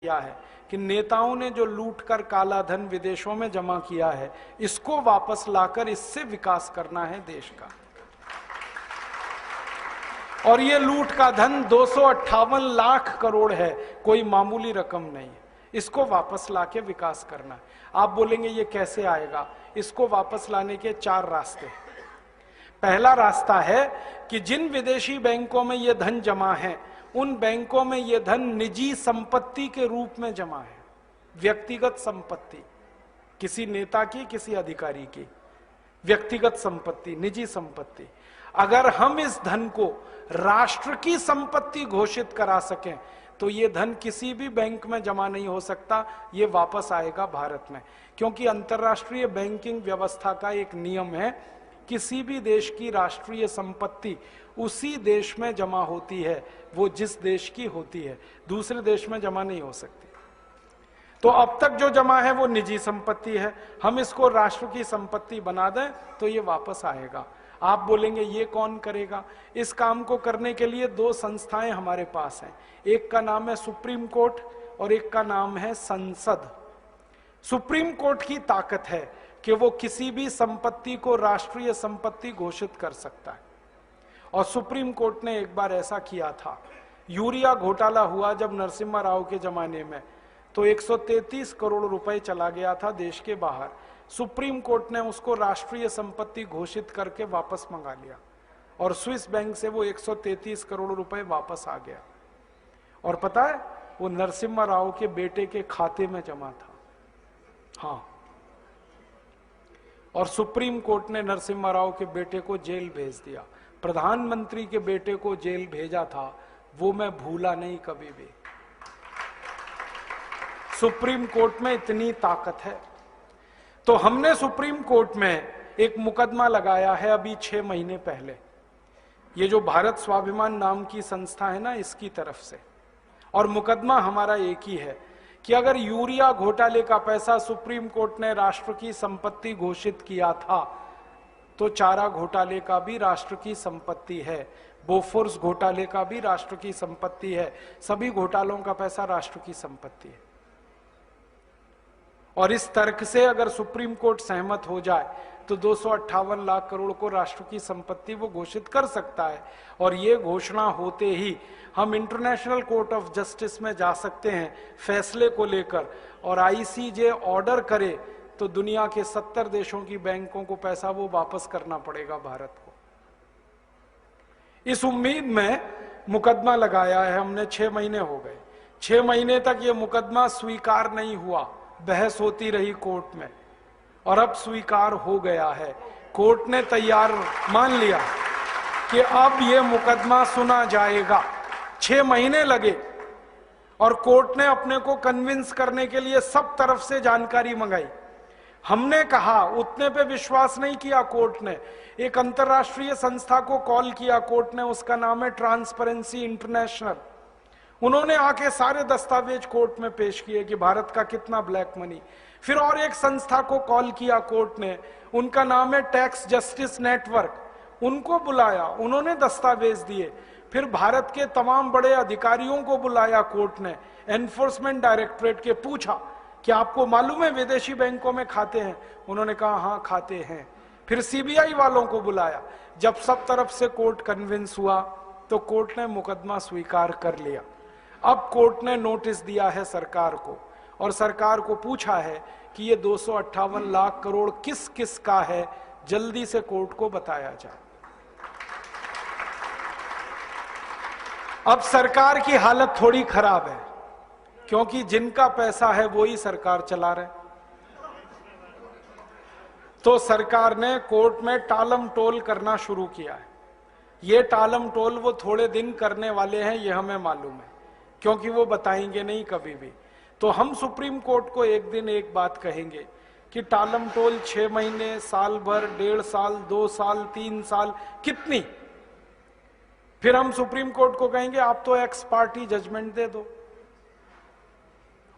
किया है कि नेताओं ने जो लूट कर काला धन विदेशों में जमा किया है, इसको वापस लाकर इससे विकास करना है देश का। और ये लूट का धन 258 लाख करोड़ है, कोई मामूली रकम नहीं है। इसको वापस लाके विकास करना है। आप बोलेंगे ये कैसे आएगा? इसको वापस लाने के 4 रास्ते हैं। पहला रास्ता है कि जिन विदेशी बैंकों में ये धन जमा है, उन बैंकों में यह धन निजी संपत्ति के रूप में जमा है। व्यक्तिगत संपत्ति, किसी नेता की, किसी अधिकारी की व्यक्तिगत संपत्ति, निजी संपत्ति। अगर हम इस धन को राष्ट्र की संपत्ति घोषित करा सकें तो यह धन किसी भी बैंक में जमा नहीं हो सकता, ये वापस आएगा भारत में। क्योंकि अंतर्राष्ट्रीय बैंकिंग व्यवस्था का एक नियम है, किसी भी देश की राष्ट्रीय संपत्ति उसी देश में जमा होती है, वो जिस देश की होती है, दूसरे देश में जमा नहीं हो सकती। तो अब तक जो जमा है वो निजी संपत्ति है, हम इसको राष्ट्र की संपत्ति बना दें तो ये वापस आएगा। आप बोलेंगे ये कौन करेगा? इस काम को करने के लिए 2 संस्थाएं हमारे पास हैं। एक का नाम है सुप्रीम कोर्ट और एक का नाम है संसद। सुप्रीम कोर्ट की ताकत है कि वो किसी भी संपत्ति को राष्ट्रीय संपत्ति घोषित कर सकता है। और सुप्रीम कोर्ट ने एक बार ऐसा किया था, यूरिया घोटाला हुआ जब नरसिम्हा राव के जमाने में, तो 133 करोड़ रुपए चला गया था देश के बाहर। सुप्रीम कोर्ट ने उसको राष्ट्रीय संपत्ति घोषित करके वापस मंगा लिया और स्विस बैंक से वो 133 करोड़ रुपए वापस आ गया। और पता है, वो नरसिम्हा राव के बेटे के खाते में जमा था। हाँ, और सुप्रीम कोर्ट ने नरसिम्हा राव के बेटे को जेल भेज दिया। प्रधानमंत्री के बेटे को जेल भेजा था, वो मैं भूला नहीं कभी भी। सुप्रीम कोर्ट में इतनी ताकत है। तो हमने सुप्रीम कोर्ट में एक मुकदमा लगाया है अभी 6 महीने पहले, ये जो भारत स्वाभिमान नाम की संस्था है ना, इसकी तरफ से। और मुकदमा हमारा एक ही है कि अगर यूरिया घोटाले का पैसा सुप्रीम कोर्ट ने राष्ट्र की संपत्ति घोषित किया था, तो चारा घोटाले का भी राष्ट्र की संपत्ति है, बोफोर्स घोटाले का भी राष्ट्र की संपत्ति है, सभी घोटालों का पैसा राष्ट्र की संपत्ति है। और इस तर्क से अगर सुप्रीम कोर्ट सहमत हो जाए तो 258 लाख करोड़ को राष्ट्र की संपत्ति वो घोषित कर सकता है। और ये घोषणा होते ही हम इंटरनेशनल कोर्ट ऑफ जस्टिस में जा सकते हैं फैसले को लेकर, और आईसीजे ऑर्डर करे तो दुनिया के 70 देशों की बैंकों को पैसा वो वापस करना पड़ेगा भारत को। इस उम्मीद में मुकदमा लगाया है हमने। 6 महीने हो गए। 6 महीने तक ये मुकदमा स्वीकार नहीं हुआ, बहस होती रही कोर्ट में, और अब स्वीकार हो गया है। कोर्ट ने तैयार मान लिया कि अब ये मुकदमा सुना जाएगा। 6 महीने लगे और कोर्ट ने अपने को कन्विंस करने के लिए सब तरफ से जानकारी मंगाई। हमने कहा, उतने पे विश्वास नहीं किया कोर्ट ने। एक अंतर्राष्ट्रीय संस्था को कॉल किया कोर्ट ने, उसका नाम है ट्रांसपेरेंसी इंटरनेशनल। उन्होंने आके सारे दस्तावेज कोर्ट में पेश किए कि भारत का कितना ब्लैक मनी। फिर और एक संस्था को कॉल किया कोर्ट ने, उनका नाम है टैक्स जस्टिस नेटवर्क। उनको बुलाया, उन्होंने दस्तावेज दिए। फिर भारत के तमाम बड़े अधिकारियों को बुलाया कोर्ट ने, एनफोर्समेंट डायरेक्टरेट के, पूछा कि आपको मालूम है विदेशी बैंकों में खाते हैं? उन्होंने कहा हाँ खाते हैं। फिर सीबीआई वालों को बुलाया। जब सब तरफ से कोर्ट कन्विंस हुआ तो कोर्ट ने मुकदमा स्वीकार कर लिया। अब कोर्ट ने नोटिस दिया है सरकार को, और सरकार को पूछा है कि ये 258 लाख करोड़ किस किस का है, जल्दी से कोर्ट को बताया जाए। अब सरकार की हालत थोड़ी खराब है, क्योंकि जिनका पैसा है वो ही सरकार चला रहे। तो सरकार ने कोर्ट में टालम टोल करना शुरू किया है। ये टालम टोल वो थोड़े दिन करने वाले हैं, ये हमें मालूम है, क्योंकि वो बताएंगे नहीं कभी भी। तो हम सुप्रीम कोर्ट को एक दिन एक बात कहेंगे कि टालम टोल 6 महीने, साल भर, 1.5 साल, 2 साल, 3 साल, कितनी? फिर हम सुप्रीम कोर्ट को कहेंगे आप तो एक्स पार्टी जजमेंट दे दो,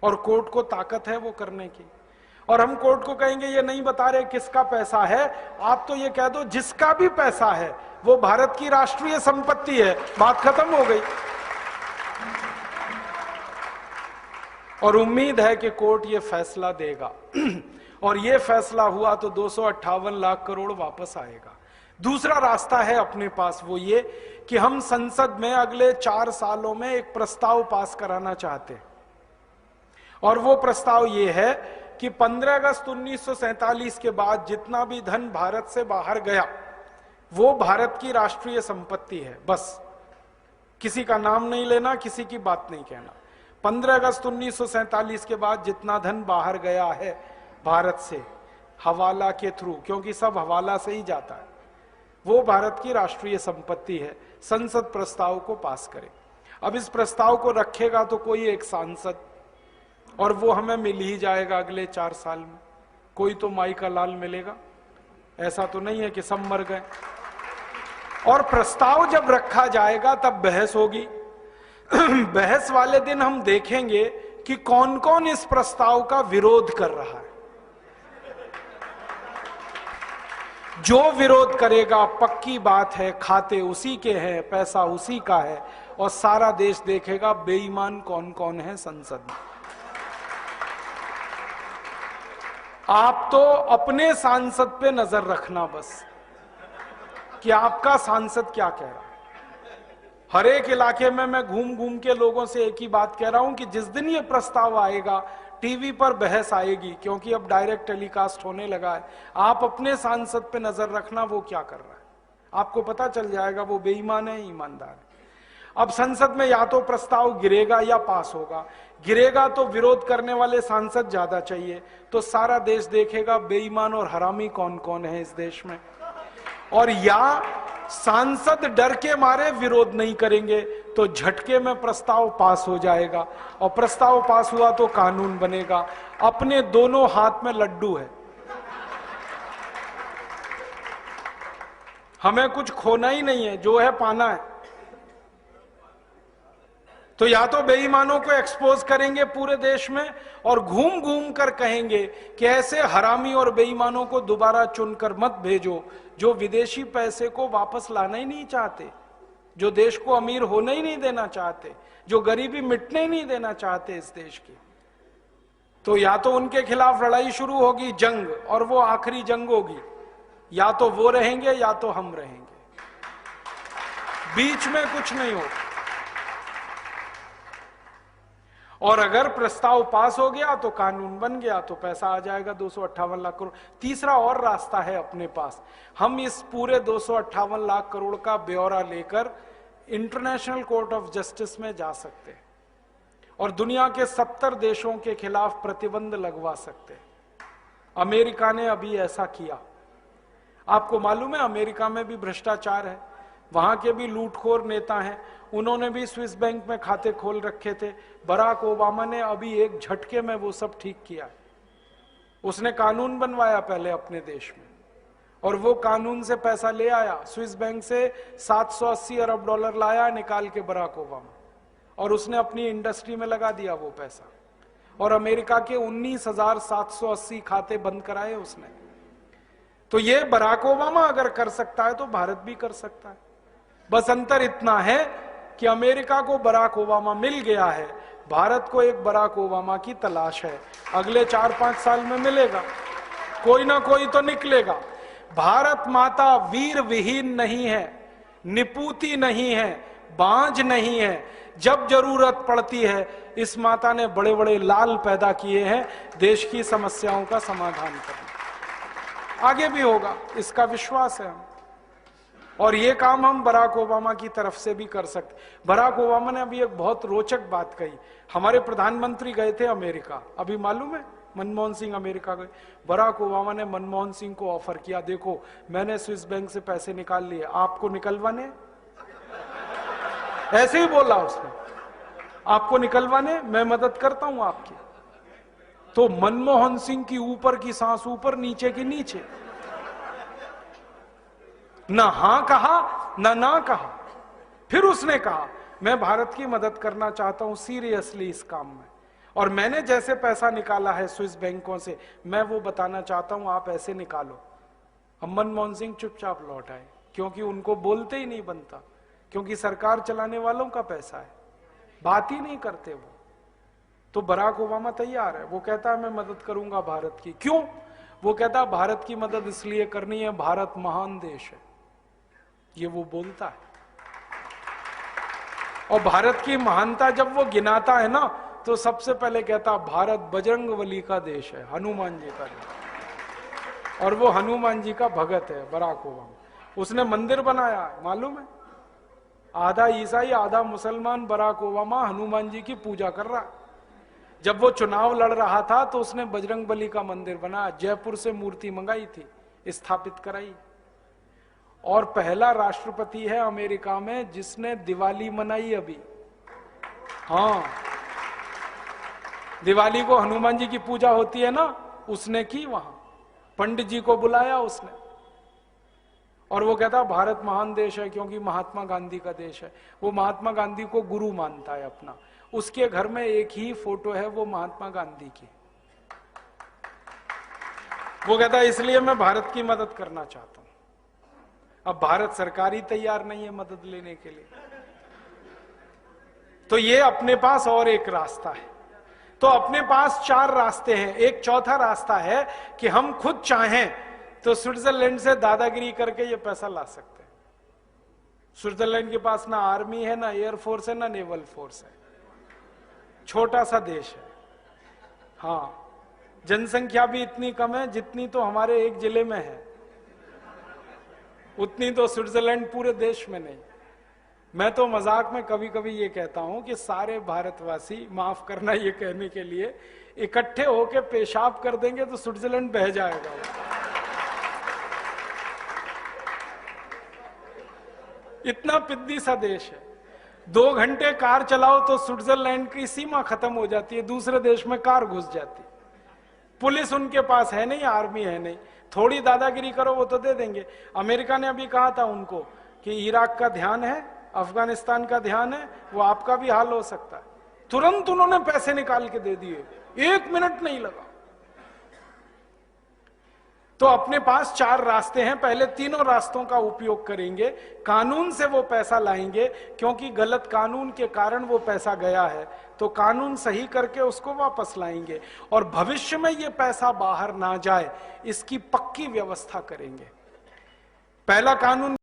और कोर्ट को ताकत है वो करने की। और हम कोर्ट को कहेंगे ये नहीं बता रहे किसका पैसा है, आप तो ये कह दो जिसका भी पैसा है वो भारत की राष्ट्रीय संपत्ति है, बात खत्म हो गई। और उम्मीद है कि कोर्ट ये फैसला देगा और ये फैसला हुआ तो 258 लाख करोड़ वापस आएगा। दूसरा रास्ता है अपने पास, वो ये कि हम संसद में अगले 4 सालों में एक प्रस्ताव पास कराना चाहते हैं, और वो प्रस्ताव ये है कि 15 अगस्त 1947 के बाद जितना भी धन भारत से बाहर गया वो भारत की राष्ट्रीय संपत्ति है। बस किसी का नाम नहीं लेना, किसी की बात नहीं कहना। 15 अगस्त 1947 के बाद जितना धन बाहर गया है भारत से हवाला के थ्रू, क्योंकि सब हवाला से ही जाता है, वो भारत की राष्ट्रीय संपत्ति है। संसद प्रस्ताव को पास करे। अब इस प्रस्ताव को रखेगा तो कोई एक सांसद, और वो हमें मिल ही जाएगा अगले 4 साल में। कोई तो माई का लाल मिलेगा, ऐसा तो नहीं है कि सब मर गए। और प्रस्ताव जब रखा जाएगा तब बहस होगी। बहस वाले दिन हम देखेंगे कि कौन कौन इस प्रस्ताव का विरोध कर रहा है। जो विरोध करेगा पक्की बात है खाते उसी के हैं, पैसा उसी का है, और सारा देश देखेगा बेईमान कौन कौन है संसद में। आप तो अपने सांसद पे नजर रखना बस कि आपका सांसद क्या कह रहा है। हर एक इलाके में मैं घूम घूम के लोगों से एक ही बात कह रहा हूं कि जिस दिन ये प्रस्ताव आएगा टीवी पर बहस आएगी, क्योंकि अब डायरेक्ट टेलीकास्ट होने लगा है। आप अपने सांसद पे नजर रखना वो क्या कर रहा है, आपको पता चल जाएगा वो बेईमान है ईमानदार है। अब संसद में या तो प्रस्ताव गिरेगा या पास होगा। गिरेगा तो विरोध करने वाले सांसद ज्यादा चाहिए, तो सारा देश देखेगा बेईमान और हरामी कौन कौन है इस देश में। और या सांसद डर के मारे विरोध नहीं करेंगे तो झटके में प्रस्ताव पास हो जाएगा, और प्रस्ताव पास हुआ तो कानून बनेगा। अपने दोनों हाथ में लड्डू है, हमें कुछ खोना ही नहीं है, जो है पाना है। तो या तो बेईमानों को एक्सपोज करेंगे पूरे देश में और घूम घूम कर कहेंगे कि ऐसे हरामी और बेईमानों को दोबारा चुनकर मत भेजो जो विदेशी पैसे को वापस लाना ही नहीं चाहते, जो देश को अमीर होने ही नहीं देना चाहते, जो गरीबी मिटने ही नहीं देना चाहते इस देश की। तो या तो उनके खिलाफ लड़ाई शुरू होगी, जंग, और वो आखिरी जंग होगी। या तो वो रहेंगे या तो हम रहेंगे, बीच में कुछ नहीं होगा। और अगर प्रस्ताव पास हो गया तो कानून बन गया, तो पैसा आ जाएगा 258 लाख करोड़। तीसरा और रास्ता है अपने पास, हम इस पूरे 258 लाख करोड़ का ब्यौरा लेकर इंटरनेशनल कोर्ट ऑफ जस्टिस में जा सकते हैं और दुनिया के 70 देशों के खिलाफ प्रतिबंध लगवा सकते हैं। अमेरिका ने अभी ऐसा किया। आपको मालूम है अमेरिका में भी भ्रष्टाचार है, वहां के भी लूटखोर नेता हैं, उन्होंने भी स्विस बैंक में खाते खोल रखे थे। बराक ओबामा ने अभी एक झटके में वो सब ठीक किया है। उसने कानून बनवाया पहले अपने देश में, और वो कानून से पैसा ले आया। स्विस बैंक से 780 अरब डॉलर लाया निकाल के बराक ओबामा, और उसने अपनी इंडस्ट्री में लगा दिया वो पैसा। और अमेरिका के 19,780 खाते बंद कराए उसने। तो ये बराक ओबामा अगर कर सकता है तो भारत भी कर सकता है। बस अंतर इतना है कि अमेरिका को बराक ओबामा मिल गया है, भारत को एक बराक ओबामा की तलाश है। अगले 4-5 साल में मिलेगा, कोई ना कोई तो निकलेगा। भारत माता वीर विहीन नहीं है, निपूती नहीं है, बांझ नहीं है। जब जरूरत पड़ती है इस माता ने बड़े बड़े लाल पैदा किए हैं देश की समस्याओं का समाधान करने। आगे भी होगा, इसका विश्वास है हम। और ये काम हम बराक ओबामा की तरफ से भी कर सकते। बराक ओबामा ने अभी एक बहुत रोचक बात कही। हमारे प्रधानमंत्री गए थे अमेरिका, अभी मालूम है मनमोहन सिंह अमेरिका गए। बराक ओबामा ने मनमोहन सिंह को ऑफर किया, देखो मैंने स्विस बैंक से पैसे निकाल लिए, आपको निकलवाने? ऐसे ही बोला उसने, आपको निकलवाने, मैं मदद करता हूं आपकी। तो मनमोहन सिंह की ऊपर की सांस ऊपर, नीचे की नीचे, ना हां कहा ना कहा। फिर उसने कहा मैं भारत की मदद करना चाहता हूं सीरियसली इस काम में, और मैंने जैसे पैसा निकाला है स्विस बैंकों से मैं वो बताना चाहता हूं, आप ऐसे निकालो। अब मनमोहन सिंह चुपचाप लौट आए, क्योंकि उनको बोलते ही नहीं बनता, क्योंकि सरकार चलाने वालों का पैसा है, बात ही नहीं करते वो। तो बराक ओबामा तैयार है, वो कहता है मैं मदद करूंगा भारत की। क्यों? वो कहता है भारत की मदद इसलिए करनी है, भारत महान देश है, ये वो बोलता है। और भारत की महानता जब वो गिनाता है ना, तो सबसे पहले कहता भारत बजरंगबली का देश है, हनुमान जी का देश। और वो हनुमान जी का भगत है बराक ओबामा। उसने मंदिर बनाया, मालूम है? आधा ईसाई आधा मुसलमान बराक ओबामा हनुमान जी की पूजा कर रहा है। जब वो चुनाव लड़ रहा था तो उसने बजरंगबली का मंदिर बनाया, जयपुर से मूर्ति मंगाई थी, स्थापित कराई। और पहला राष्ट्रपति है अमेरिका में जिसने दिवाली मनाई अभी। हाँ, दिवाली को हनुमान जी की पूजा होती है ना, उसने की वहां, पंडित जी को बुलाया उसने। और वो कहता भारत महान देश है क्योंकि महात्मा गांधी का देश है। वो महात्मा गांधी को गुरु मानता है अपना। उसके घर में एक ही फोटो है, वो महात्मा गांधी की। वो कहता है इसलिए मैं भारत की मदद करना चाहता हूं। अब भारत सरकार ही तैयार नहीं है मदद लेने के लिए। तो ये अपने पास और एक रास्ता है। तो अपने पास 4 रास्ते हैं। एक चौथा रास्ता है कि हम खुद चाहें तो स्विट्जरलैंड से दादागिरी करके ये पैसा ला सकते हैं। स्विट्जरलैंड के पास ना आर्मी है, ना एयरफोर्स है, ना नेवल फोर्स है, छोटा सा देश है। हाँ, जनसंख्या भी इतनी कम है जितनी तो हमारे एक जिले में है, उतनी तो स्विट्जरलैंड पूरे देश में नहीं। मैं तो मजाक में कभी कभी ये कहता हूं कि सारे भारतवासी, माफ करना ये कहने के लिए, इकट्ठे होके पेशाब कर देंगे तो स्विट्जरलैंड बह जाएगा। इतना पिद्दी सा देश है। 2 घंटे कार चलाओ तो स्विट्जरलैंड की सीमा खत्म हो जाती है, दूसरे देश में कार घुस जाती है। पुलिस उनके पास है नहीं, आर्मी है नहीं, थोड़ी दादागिरी करो वो तो दे देंगे। अमेरिका ने अभी कहा था उनको कि इराक का ध्यान है, अफगानिस्तान का ध्यान है, वो आपका भी हाल हो सकता है। तुरंत उन्होंने पैसे निकाल के दे दिए, 1 मिनट नहीं लगा। तो अपने पास 4 रास्ते हैं। पहले तीनों रास्तों का उपयोग करेंगे। कानून से वो पैसा लाएंगे, क्योंकि गलत कानून के कारण वो पैसा गया है, तो कानून सही करके उसको वापस लाएंगे। और भविष्य में ये पैसा बाहर ना जाए, इसकी पक्की व्यवस्था करेंगे। पहला कानून